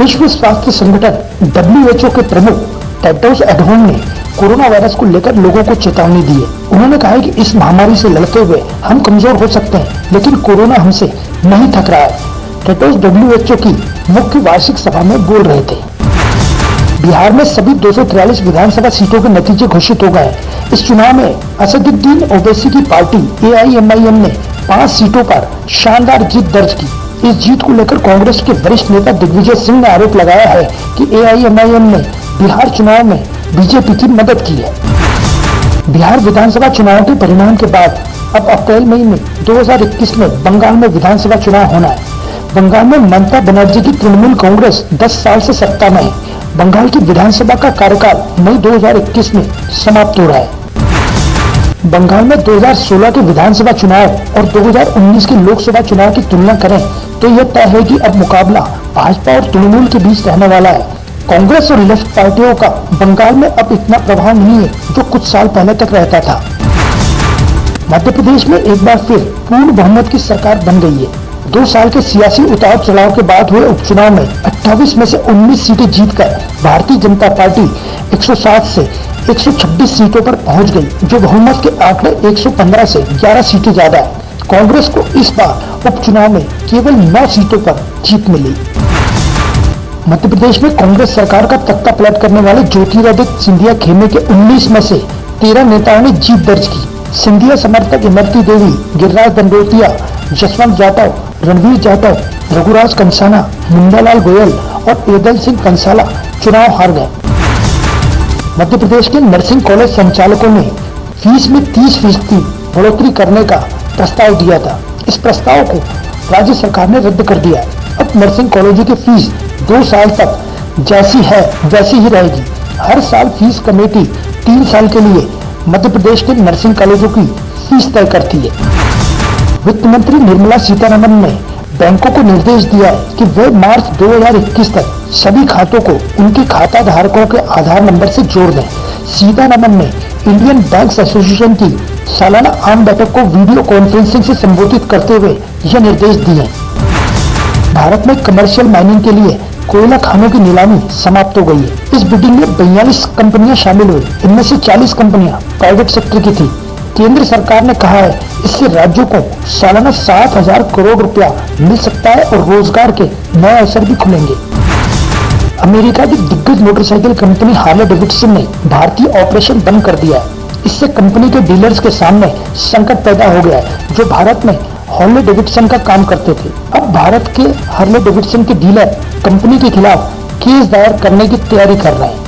विश्व स्वास्थ्य संगठन WHO के प्रमुख टेड्रोस एडहानोम ने कोरोना वायरस को लेकर लोगों को चेतावनी दी है। उन्होंने कहा है कि इस महामारी से लड़ते हुए हम कमजोर हो सकते हैं, लेकिन कोरोना हमसे नहीं थक रहा है। टेड्रोस WHO की मुख्य वार्षिक सभा में बोल रहे थे। बिहार में सभी 243 विधानसभा सीटों के नतीजे घोषित हो गए। इस चुनाव में असदुद्दीन ओवैसी की पार्टी AIMIM ने 5 सीटों पर शानदार जीत दर्ज की। इस जीत को लेकर कांग्रेस के वरिष्ठ नेता दिग्विजय सिंह ने आरोप लगाया है कि AIMIM ने बिहार चुनाव में बीजेपी की मदद की है। बिहार विधानसभा चुनाव के परिणाम के बाद अब अप्रैल मई में 2021 में बंगाल में विधानसभा चुनाव होना है। बंगाल में ममता बनर्जी की तृणमूल कांग्रेस 10 साल से सत्ता में है। बंगाल की विधानसभा का कार्यकाल मई 2021 में समाप्त हो रहा है। बंगाल में 2016 के विधानसभा चुनाव और 2019 के लोकसभा चुनाव की तुलना करें तो यह तय है कि अब मुकाबला भाजपा और तृणमूल के बीच रहने वाला है। कांग्रेस और लेफ्ट पार्टियों का बंगाल में अब इतना प्रभाव नहीं है जो कुछ साल पहले तक रहता था। मध्य प्रदेश में एक बार फिर पूर्ण बहुमत की सरकार बन गई है। 2 साल के सियासी उतार चढ़ाव के बाद हुए उपचुनाव में 28 में से 19 सीटें जीतकर भारतीय जनता पार्टी 107 से 126 सीटों पर पहुंच गई, जो बहुमत के आंकड़े 115 से 11 सीटें ज्यादा है। कांग्रेस को इस बार उपचुनाव में केवल 9 सीटों पर जीत मिली। मध्य प्रदेश में कांग्रेस सरकार का तख्ता पलट करने वाले ज्योतिरादित्य सिंधिया खेमे के 19 में से 13 नेताओं ने जीत दर्ज की। सिंधिया समर्थक इमरती देवी, गिरिराज दंडोतिया, जसवंत जाटव, रणवीर जाटव, रघुराज कंसाना, मुंडालाल गोयल और एदल सिंह कंसाला चुनाव हार गए। मध्य प्रदेश के नर्सिंग कॉलेज संचालकों ने फीस में 30% बढ़ोतरी करने का प्रस्ताव दिया था। इस प्रस्ताव को राज्य सरकार ने रद्द कर दिया। अब नर्सिंग कॉलेजों की फीस 2 साल तक जैसी है वैसी ही रहेगी। हर साल फीस कमेटी 3 साल के लिए मध्य प्रदेश के नर्सिंग कॉलेजों की फीस तय करती है। वित्त मंत्री निर्मला सीतारमण ने बैंकों को निर्देश दिया है कि वे मार्च 2021 तक सभी खातों को उनके खाता धारकों के आधार नंबर से जोड़ दें। सीतारमण ने इंडियन बैंक्स एसोसिएशन की सालाना आम बैठक को वीडियो कॉन्फ्रेंसिंग से संबोधित करते हुए यह निर्देश दिए। भारत में कमर्शियल माइनिंग के लिए कोयला खानों की नीलामी समाप्त हो गई है। इस बिडिंग में 42 कंपनियां शामिल हुई। इनमें से 40 कंपनियां प्राइवेट सेक्टर की थी। केंद्र सरकार ने कहा है इससे राज्यों को सालाना 7,000 करोड़ रुपया मिल सकता है और रोजगार के नए अवसर भी खुलेंगे। अमेरिका की दिग्गज मोटरसाइकिल कंपनी हार्ले डेविडसन ने भारतीय ऑपरेशन बंद कर दिया है। इससे कंपनी के डीलर्स के सामने संकट पैदा हो गया है, जो भारत में हार्ले डेविडसन का काम करते थे। अब भारत के हार्ले डेविडसन के डीलर कंपनी के खिलाफ केस दायर करने की तैयारी कर रहे हैं।